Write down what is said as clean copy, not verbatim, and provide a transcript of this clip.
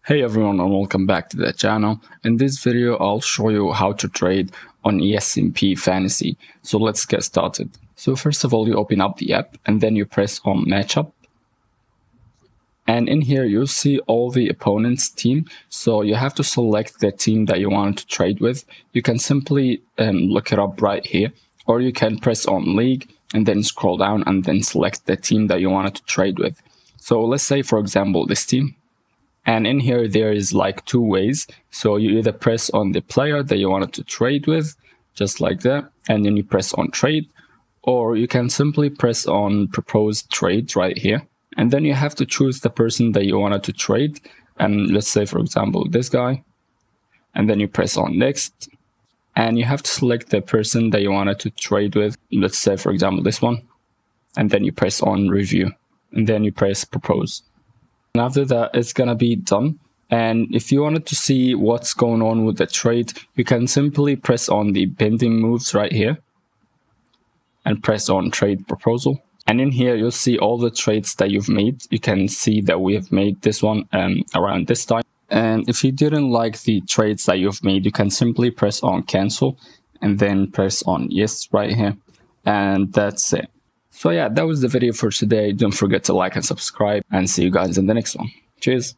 Hey everyone, and welcome back to the channel. In this video I'll show you how to trade on ESPN Fantasy. So let's get started. So first of all, you open up the app and then you press on matchup, and in here you'll see all the opponent's team. So you have to select the team that you want to trade with. You can simply look it up right here, or you can press on league and then scroll down and then select the team that you wanted to trade with. So let's say, for example, this team. And in here, there is like two ways. So you either press on the player that you wanted to trade with, just like that, and then you press on trade, or you can simply press on proposed trade right here. And then you have to choose the person that you wanted to trade. And let's say, for example, this guy, and then you press on next, and you have to select the person that you wanted to trade with. Let's say, for example, this one, and then you press on review, and then you press propose. And after that, it's gonna be done. And if you wanted to see what's going on with the trade, you can simply press on the pending moves right here and press on trade proposal. And in here, you'll see all the trades that you've made. You can see that we have made this one around this time. And if you didn't like the trades that you've made, you can simply press on cancel and then press on yes right here. And that's it. So yeah, that was the video for today. Don't forget to like and subscribe, and see you guys in the next one. Cheers.